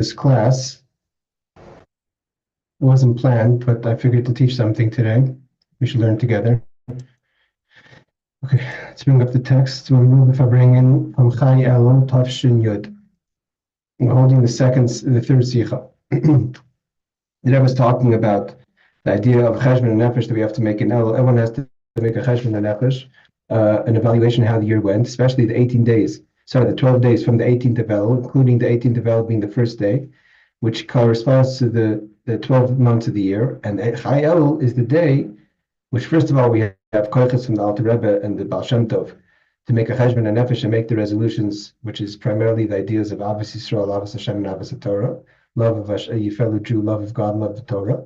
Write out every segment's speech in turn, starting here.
this class. It wasn't planned, but I figured to teach something today. We should learn together. Okay, let's bring up the text. We'll move if I bring in from Chai Elul Sicha. We're holding the third Sicha. The Rebbe was talking about the idea of Cheshbon and Nefesh that we have to make an Elul. Everyone has to make a Cheshbon and Nefesh, an evaluation of how the year went, especially the 18 days. Sorry, the 12 days from the 18th of Elul, including the 18th of Elul being the first day, which corresponds to the 12 months of the year. And Chai Elul is the day which, first of all, we have koiches from the Alter Rebbe and the Baal Shem Tov to make a cheshbon and nefesh and make the resolutions, which is primarily the ideas of Ahavas Yisrael, Ahavas Hashem, and Ahavas HaTorah, love of a fellow Jew, love of God, love of Torah.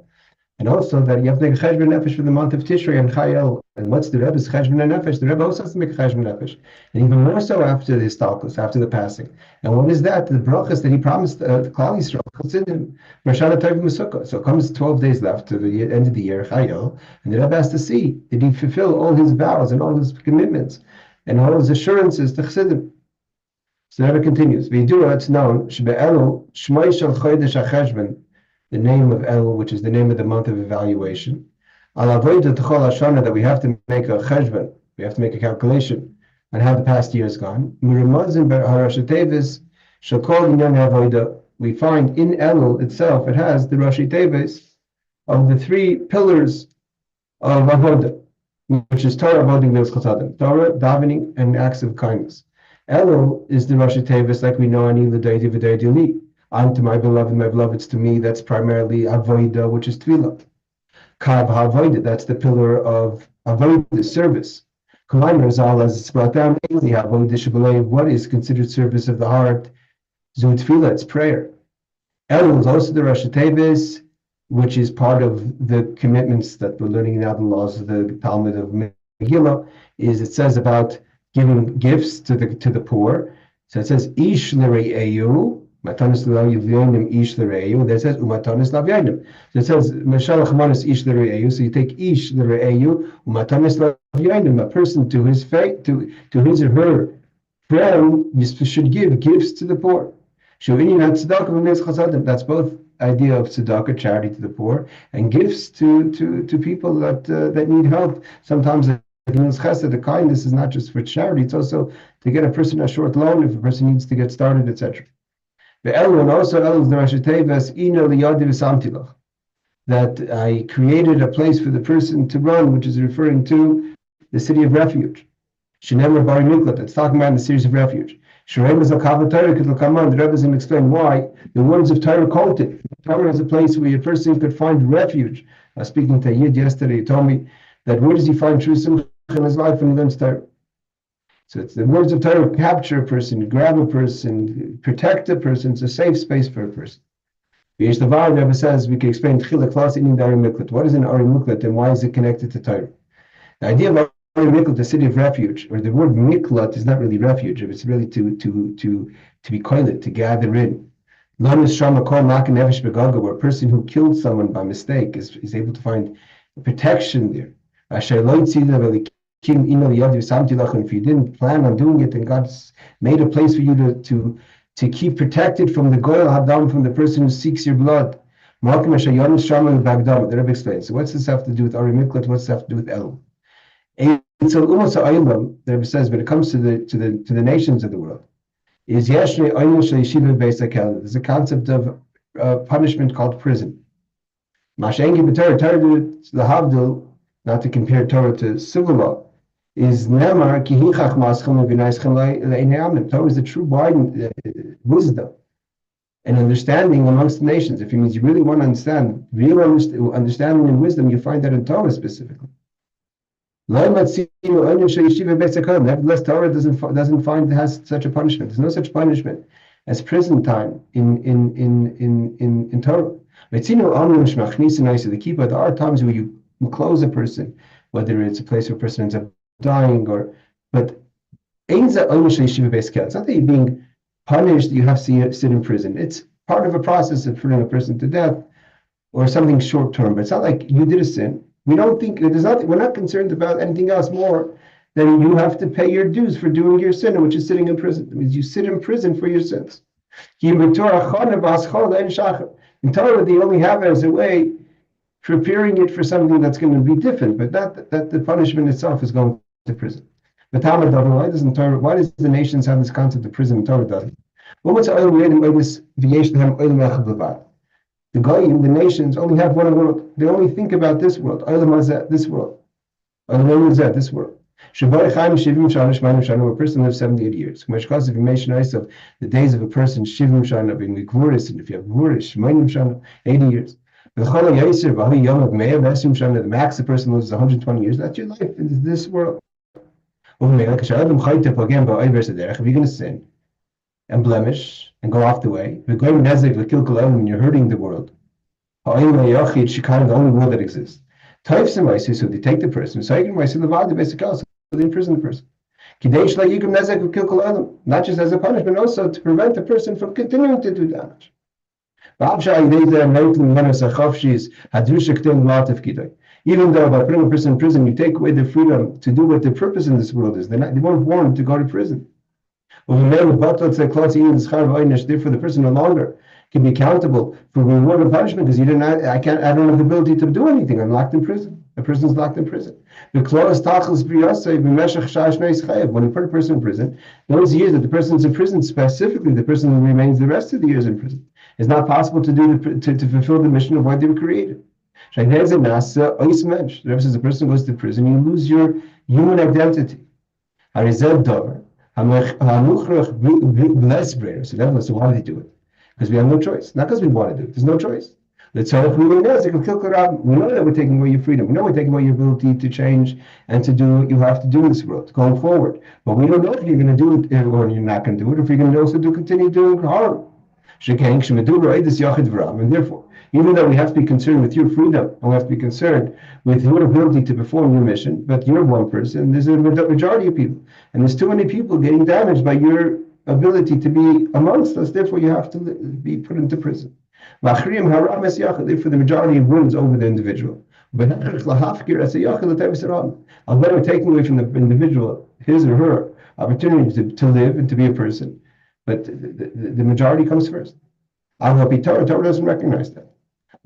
And also that you have to make a cheshbon and nefesh for the month of Tishrei and Chai Elul. And what's the Rebbe's cheshbon and nefesh? The Rebbe also has to make a cheshbon and nefesh. And even more so after the histalkus, after the passing. And what is that? The brachas that he promised the Klal Yisrael, Chassidim, Mashana Tov Mesukah. So it comes 12 days left to the end of the year, Chai Elul, and the Rebbe has to see, did he fulfill all his vows and all his commitments and all his assurances to Chassidim? So the Rebbe continues, V'yidua, it's known, Shebe Elul, Shmoi Shel Chodesh HaCheshbon, the name of Elul, which is the name of the month of evaluation. Al avodah t'chol hashana, that we have to make a cheshbon, we have to make a calculation on how the past year has gone. Miramazim b'harashat teves shakol inyan avodah. We find in Elul itself, it has the Rashi Teves of the three pillars of avodah, which is Torah, avodah, gemilas chasadim, Torah, davening, and acts of kindness. Elul is the Rashi Teves, like we know, ani l'daydi v'daydi li. I'm to my beloved's to me. That's primarily avodah, which is Tefillah. Kav ha'avodah, that's the pillar of avodah, service. K'laymer zal, as it's brought down, what is considered service of the heart? Zu Tefillah, it's prayer. Elul is also the Rashi Teves, which is part of the commitments that we're learning now, the laws of the Talmud of Megillah, is it says about giving gifts to the poor. So it says, Ish l're'eyu, Matanis l'avyanim ish l're'eyu. There says umatanis l'avyanim. So it says Mashal chamanis ish l're'eyu. So you take ish l're'eyu umatanis l'avyanim. A person to his faith, to his or her friend, should give gifts to the poor. That's both idea of tzedakah, charity to the poor, and gifts to people that need help. Sometimes the kindness is not just for charity; it's also to get a person a short loan if a person needs to get started, etc. The Elul, and also Elul, the Rashi Teves, Ino liyadi v'samtilach, that I created a place for the person to run, which is referring to the City of Refuge. Shenemar Bari Miklat, it's talking about the City of Refuge. Shrem is a Kavat Torah, the Rebbe is going to explain why the words of Torah called it. Torah is a place where a person could find refuge. I was speaking to Yid yesterday, he told me that where does he find true simcha in his life when he learns Torah? So it's the words of Torah capture a person, grab a person, protect a person. It's a safe space for a person. The Rebbe says we can explain what is an Ari Muklat and why is it connected to Torah? The idea of Ari Miklat, the city of refuge, or the word Miklat is not really refuge. It's really to be koilet, to gather in. Where a person who killed someone by mistake is able to find protection there. If you didn't plan on doing it, then God's made a place for you to keep protected from the goyal hadam, from the person who seeks your blood. The Rebbe explains. So what's this have to do with Ari Miklat? What's this have to do with Elul? The Rebbe says when it comes to the nations of the world, is there's a concept of punishment called prison. Not to compare Torah to civil law, is Nemar Kihichach Maschem Le'inei Torah is the true wisdom and understanding amongst the nations. If it means you really want to understand, real understanding and wisdom, you find that in Torah specifically. Nevertheless, Torah doesn't find it has such a punishment. There's no such punishment as prison time in Torah. The keeper, there are times where you close a person, whether it's a place where a person ends up dying, but it's not that you're being punished, you have to sit in prison. It's part of a process of putting a person to death or something short term, but it's not like you did a sin. We're not concerned about anything else more than you have to pay your dues for doing your sin, which is sitting in prison. It means you sit in prison for your sins. In Torah, they only have it as a way preparing it for something that's going to be different, but not that the punishment itself is going to prison. But why doesn't Torah? Why does the nations have this concept of prison and Torah doesn't? The Goyim, the nations, only have one world. They only think about this world. This world. This world. A person lives 78 years. Which causes if you mention of the days of a person, Shivim Shana, being and if you have Gvurish, 80 years. The max a person lives is 120 years. That's your life in this world. If you're going to sin and blemish and go off the way, when you're hurting the world, the only world that exists. So they take the person, so they imprison the person. Not just as a punishment, also to prevent the person from continuing to do damage. Even though by putting a person in prison, you take away their freedom to do what their purpose in this world is. They weren't born to go to prison. Therefore, the person no longer can be accountable for reward and punishment because I don't have the ability to do anything. I'm locked in prison. The person is locked in prison. When you put a person in prison, those years that the person is in prison, specifically the person who remains the rest of the years in prison, it's not possible to fulfill the mission of why they were created. The Rebbe says the person goes to prison, you lose your human identity. So why do they do it? Because we have no choice. Not because we want to do it. There's no choice. We know that we're taking away your freedom. We know we're taking away your ability to change and to do what you have to do in this world going forward. But we don't know if you're going to do it or you're not going to do it, or if you're going to also continue doing harm. And therefore, even though we have to be concerned with your freedom and we have to be concerned with your ability to perform your mission, but you're one person, there's a majority of people. And there's too many people getting damaged by your ability to be amongst us, therefore you have to be put into prison. Therefore, the majority rules over the individual. Although we're taking away from the individual his or her opportunity to live and to be a person, but the majority comes first. Torah doesn't recognize that.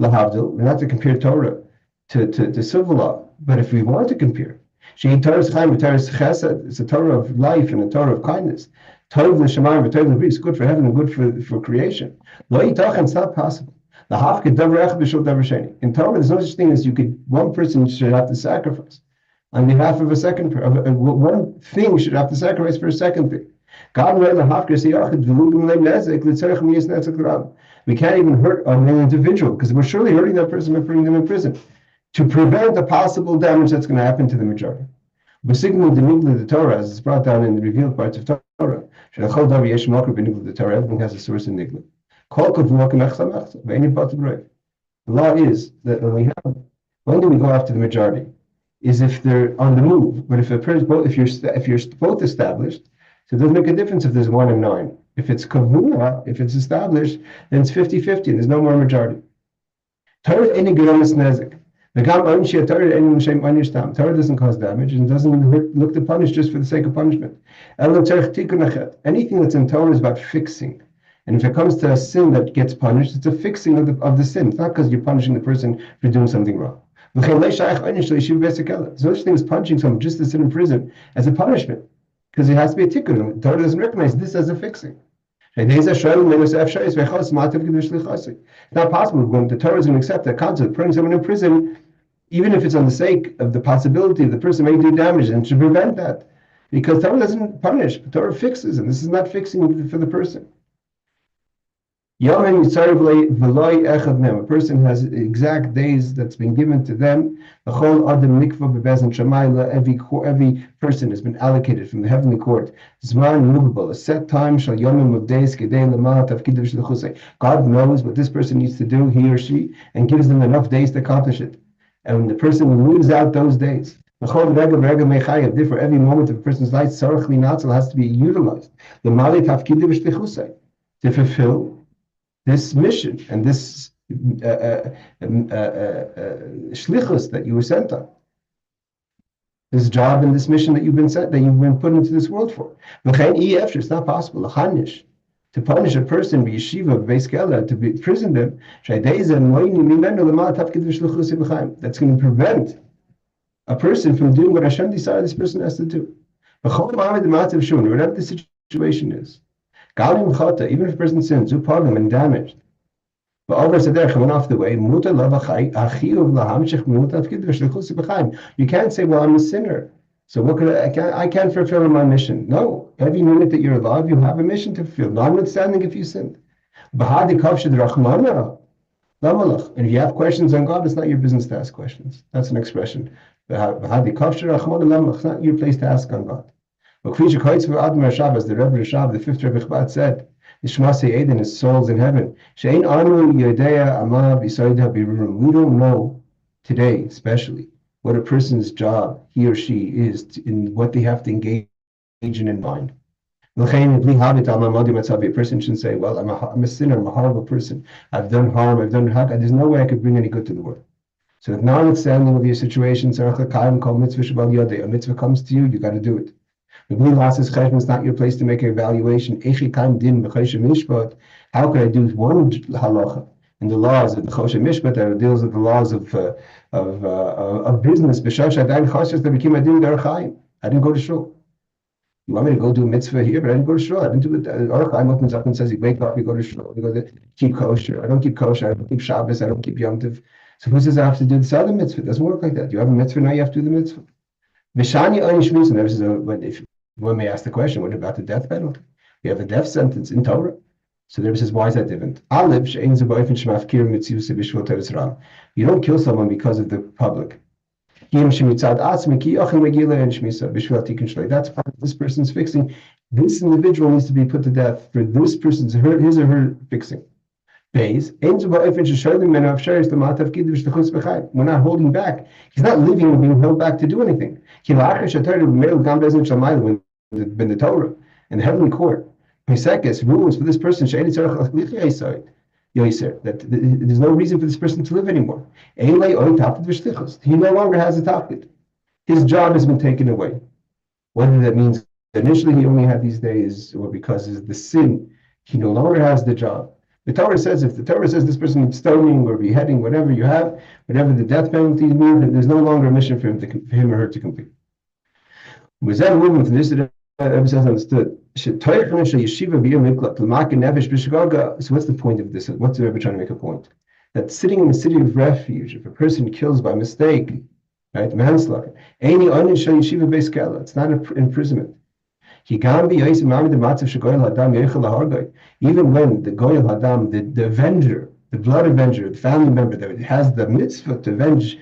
Lahavdil, we're not to compare Torah to civil law, but if we want to compare, it's a Torah of life and a Torah of kindness. It's good for heaven and good for creation. It's not possible. In Torah, there's no such thing as one person should have to sacrifice on behalf of a second person. One thing should have to sacrifice for a second thing. We can't even hurt an individual because we're surely hurting that person by putting them in prison to prevent the possible damage that's going to happen to the majority. The Torah, as it's brought down in the revealed parts of Torah, everything has a source in Nigla. The law is that when do we go after the majority? Is if they're on the move. But if you're both established, so it doesn't make a difference if there's 1 and 9. If it's kavua, if it's established, then it's 50-50. There's no more majority. Torah doesn't cause damage and doesn't look to punish just for the sake of punishment. Anything that's in Torah is about fixing. And if it comes to a sin that gets punished, it's a fixing of the sin. It's not because you're punishing the person for doing something wrong. There's no such thing as punishing someone just to sit in prison as a punishment. Because it has to be a tikkun. Torah doesn't recognize this as a fixing. It's not possible when the Torah is going to accept that concept, putting someone in prison, even if it's on the sake of the possibility the person may do damage, and to prevent that. Because Torah doesn't punish, but Torah fixes, and this is not fixing for the person. A person has exact days that's been given to them. Every person has been allocated from the heavenly court a set time. God knows what this person needs to do, he or she, and gives them enough days to accomplish it. And when the person leaves out those days, therefore every moment of a person's life has to be utilized to fulfill this mission and this shlichus that you were sent on, this job and this mission that you've been put into this world for. It's not possible to punish a person by yeshiva, to be prison them, that's going to prevent a person from doing what Hashem decided this person has to do. Whatever the situation is, even if a person sins, and damaged, but over went off the way, you can't say, well, I'm a sinner, so what could I can't fulfill my mission. No, every minute that you're alive, you have a mission to fulfill, notwithstanding if you sinned. And if you have questions on God, it's not your business to ask questions. That's an expression. It's not your place to ask on God. But the Rebbe the fifth Rebbe Chabad said, Eden, his soul's in heaven. We don't know today, especially, what a person's job, he or she, is in what they have to engage in mind. A person shouldn't say, well, I'm a sinner, I'm a horrible person, I've done harm, there's no way I could bring any good to the world. So if notwithstanding of your situation, a mitzvah comes to you, you got to do it. It's not your place to make an evaluation. How could I do one halacha in the laws of the Choshen Mishpat that deals with the laws of business? I didn't go to shul. You want me to go do a mitzvah here, but I didn't go to shul. I didn't do it. Aruch Chaim opens up and says, you wake up, you go to shul, you go to keep kosher. I don't keep kosher, I don't keep Shabbos, I don't keep Yom Tov. So who says I have to do this other mitzvah? It doesn't work like that. You have a mitzvah, now you have to do the mitzvah. If one may ask the question, what about the death penalty? We have a death sentence in Torah. So there says, why is that different? You don't kill someone because of the public. That's part of this person's fixing. This individual needs to be put to death for this person's his or her fixing. We're not holding back. He's not living and being held back to do anything. When the Torah and the heavenly court rules for this person that there's no reason for this person to live anymore. He no longer has a tafkid. His job has been taken away. Whether that means initially he only had these days, or because of the sin, he no longer has the job. The Torah says, if the Torah says this person is stoning or beheading, whatever you have, whatever the death penalty means, then there's no longer a mission for him or her to complete. Was that a woman from this? Rebbe says understood. So what's the point of this? What's the Rebbe trying to make a point? That sitting in the city of refuge, if a person kills by mistake, right, manslaughter, it's not an imprisonment. Even when the goyal hadam, the avenger, the blood avenger, the family member that has the mitzvah to avenge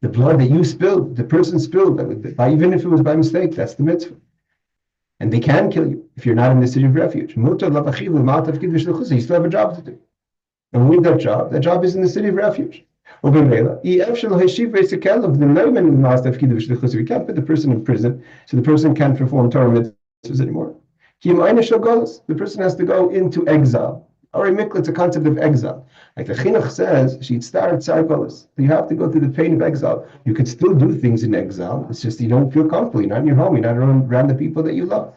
the blood that you spilled, the person spilled, even if it was by mistake, that's the mitzvah. And they can kill you if you're not in the city of refuge. You still have a job to do. And with that job is in the city of refuge. We can't put the person in prison, so the person can't perform Torah mitzvahs anymore. The person has to go into exile. It's a concept of exile. Like the Chinuch says, you have to go through the pain of exile. You could still do things in exile. It's just you don't feel comfortable. You're not in your home. You're not around the people that you love.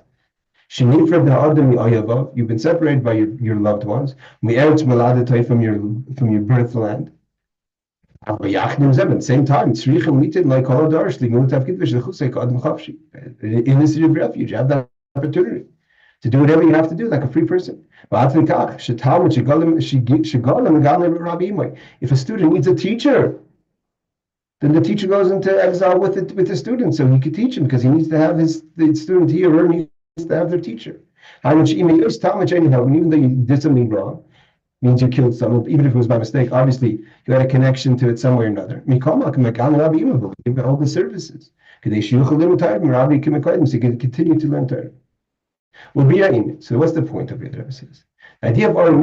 You've been separated by your loved ones. From your birth land. At the same time, in the city of refuge, you have that opportunity to do whatever you have to do, like a free person. If a student needs a teacher, then the teacher goes into exile with the student, so he could teach him because he needs to have the student here, or needs to have their teacher. Even though you did something wrong, means you killed someone, even if it was by mistake, obviously you had a connection to it some way or another. Give all the services. So you can continue to learn Torah. So what's the point of it? The Rebbe says. The idea of what does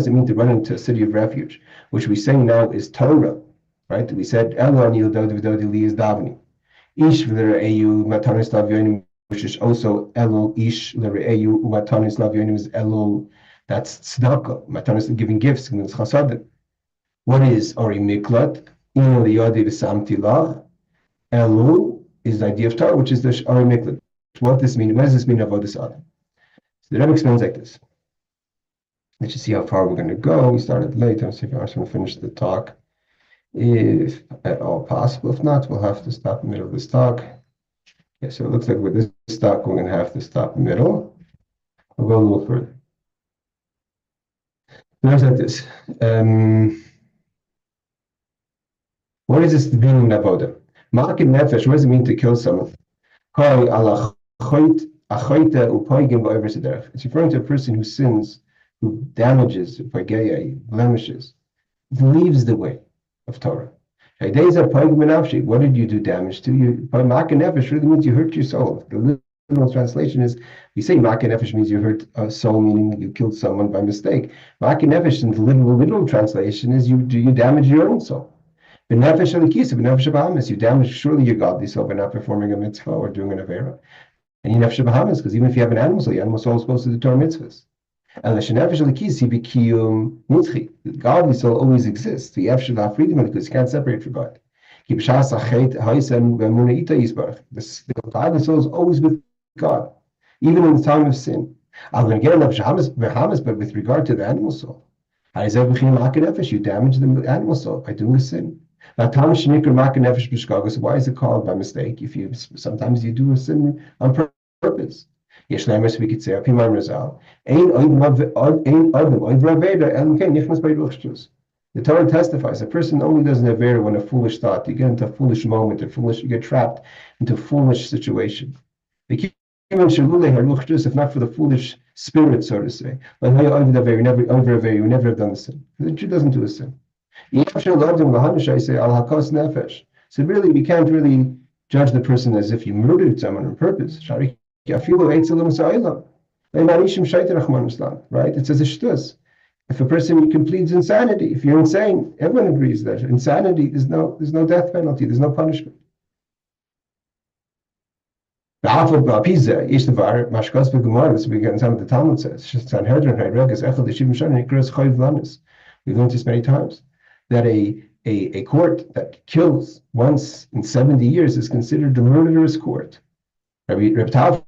it mean to run into a city of refuge, which we say now is Torah, right? We said is davening. Ish which is also Elul Ish l're'eyu u'matanis lavyonim is Elul. That's tzedakah. Matanis giving gifts. What is Ori Miklat? Elul is the idea of Torah, which is the Ori Miklat. What does this mean? Avodas Adam? The Rebbe explains like this. Let's just see how far we're going to go. We started late. Let's see if I want to finish the talk, if at all possible. If not, we'll have to stop in the middle of this talk. Okay, so it looks like with this talk, we're going to have to stop in the middle. We'll go a little further. There's like this. What is this being in avoda? Makin nefesh. What does it mean to kill someone? It's referring to a person who sins, who damages, blemishes, leaves the way of Torah. What did you do damage to? Makin nefesh really means you hurt your soul. The literal translation is, we say makin nefesh means you hurt a soul, meaning you killed someone by mistake. Makin nefesh in the literal translation is you damage your own soul. You damage surely your godly soul by not performing a mitzvah or doing an avera. And you nefesh bahamas, because even if you have an animal soul, your animal soul is supposed to do Torah mitzvahs. And the godly soul always exists. Because you can't separate from God. The godly soul is always with God, even in the time of sin. But with regard to the animal soul, you damage the animal soul by doing a sin. So why is it called by mistake? If sometimes you do a sin on purpose. We could say, the Torah testifies a person only does an avera when a foolish thought, you get into a foolish moment, you get trapped into a foolish situation. If not for the foolish spirit, so to say, you never have done a sin. The Jew doesn't do a sin. So really, we can't really judge the person as if you murdered someone on purpose. Right? It says if a person completes insanity, if you're insane, everyone agrees that insanity, there's no death penalty, there's no punishment. This we get in some of the Talmud says. We've learned this many times, that a court that kills once in 70 years is considered a murderous court. Rebbe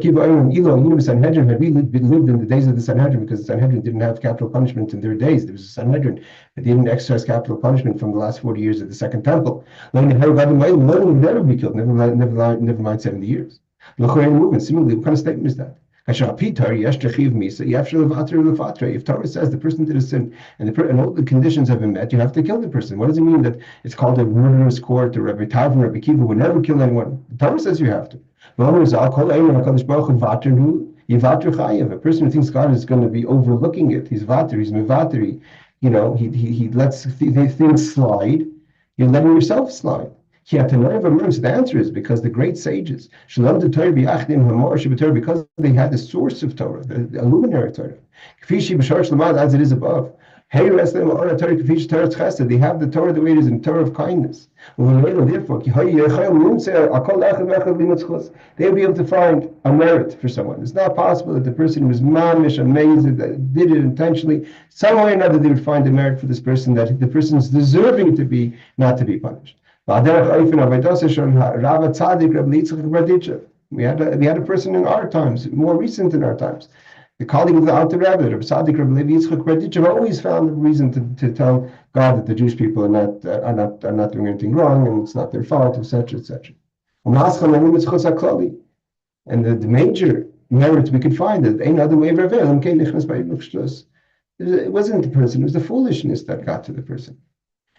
Kiva Sanhedrin had lived in the days of the Sanhedrin, because the Sanhedrin didn't have capital punishment in their days. There was a Sanhedrin that didn't exercise capital punishment from the last 40 years of the Second Temple. Would never be killed, never mind 70 years. Similarly, what kind of statement is that? If Torah says the person did a sin and all the conditions have been met, you have to kill the person. What does it mean that it's called a murderous court, or Rebbe Kiva would never kill anyone? The Torah says you have to. A person who thinks God is going to be overlooking it, he's mevateri, he lets things slide, you're letting yourself slide. The answer is because the great sages, because they had the source of Torah, the illuminary Torah, as it is above. They have the Torah the way it is in Torah of kindness. Therefore, they'll be able to find a merit for someone. It's not possible that the person was mamish, amazing, that did it intentionally. Some way or another, they would find a merit for this person, that the person is deserving to be not to be punished. We had a person in our times, more recent in our times, the colleague of the Alter Rebbe, Rebbe Tzaddik Rebbe Levi Yitzchak Berditchev, always found a reason to tell God that the Jewish people are not doing anything wrong, and it's not their fault, etc., etc. And the major merit we could find is ain't other way of it wasn't the person; it was the foolishness that got to the person.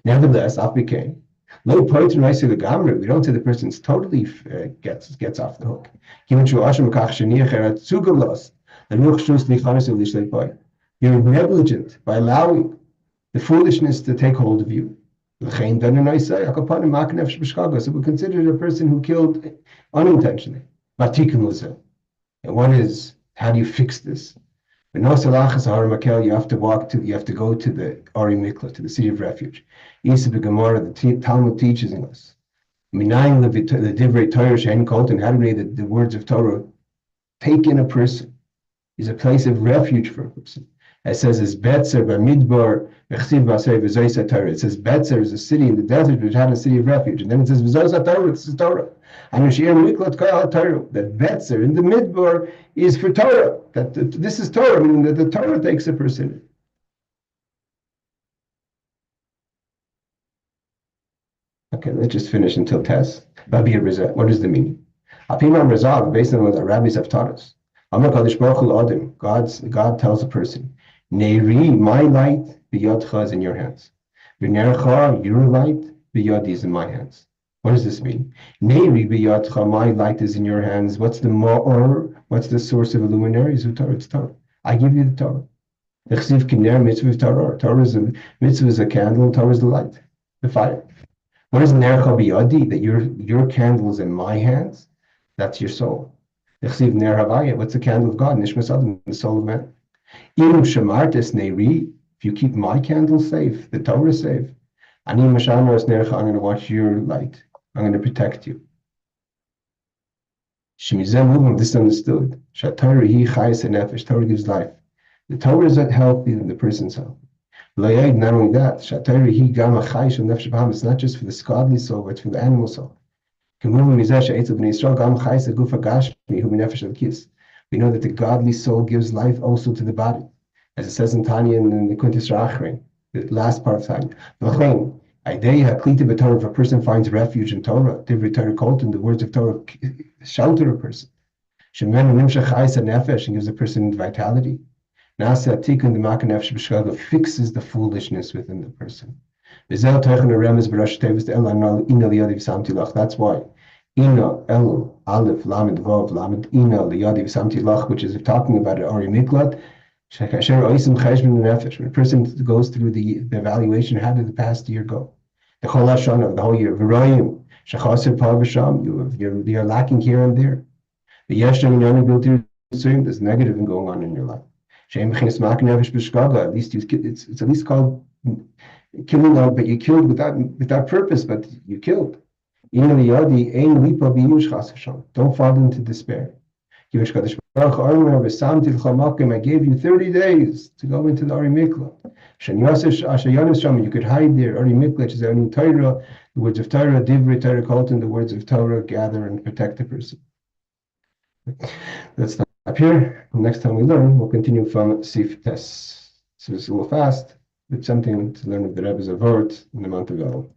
Nevertheless, off became. We don't say the person's totally gets off the hook. You're negligent by allowing the foolishness to take hold of you. So we consider a person who killed unintentionally. And one is, how do you fix this? You have to go to the Ari Mikla, to the City of Refuge. The Talmud teaches us. The Divrei Torah Shein Kolton, how do we the words of Torah take in a person is a place of refuge for a person. It says it's Betzer Bamidbar V'chsiv B'asei V'zois HaTorah. It says Betzer is a city in the desert which had a city of refuge, and then it says V'zois HaTorah. This is Torah. And Yishir Miklat Kol HaTorah. That Betzer in the Midbar is for Torah. That this is Torah, meaning that the Torah takes a person. Okay, let's just finish until Tess. Babi Rizah. What is the meaning? Apimam Rizah, based on what the rabbis have taught us. Amar Kadosh Baruch Hu Adam. God tells a person, Neiri, my light, biyadcha is in your hands. V'nercha, your light, biyadi is in my hands. What does this mean? Neiri biyadcha, my light is in your hands. What's the ma'or? What's the source of a luminary? It's Torah. I give you the Torah. Echsiv kiner mitzvah Torah. Torah is a mitzvah is a candle, and Torah is the light, the fire. What is nercha biyadi? That your candle is in my hands. That's your soul. Echsiv ner havaya. What's the candle of God? Nishmas adam, the soul of man. Im shamartes neiri. If you keep my candle safe, the Torah is safe. Ani mashanos nercha. I'm going to watch your light. I'm going to protect you. Shemizem movement. This is understood. Shatorah hi chayes nefesh. Torah gives life. The Torah is healthy in the person's health. Not only that, it's not just for the godly soul, but it's for the animal soul. We know that the godly soul gives life also to the body, as it says in Tanya in the Kuntis Rachrein, the last part of Tanya. If a person finds refuge in Torah, the words of Torah shelter a person. And gives a person vitality. Nasa Tikkun the Makanef Shebishkaga fixes the foolishness within the person. That's why Ina Elu Aleph Lamed Vav Lamed Ina Liyadiv Samtilach, which is talking about Ari Miklat. When a person goes through the evaluation, how did the past year go? The whole Hashanah of the whole year. You're lacking here and there. There's negative going on in your life. At least it's at least called killing out, but you killed without purpose, but you killed. Don't fall into despair. I gave you 30 days to go into the Ari Mikla. You could hide there. Ari Mikla is only Torah, the words of Torah, Divrei Torah, Kolton, the words of Torah, gather and protect the person. Let's stop here. Next time we learn, we'll continue from Sif Tes. So it's a little fast, but something to learn of the Rebbe's Avot in the month of El.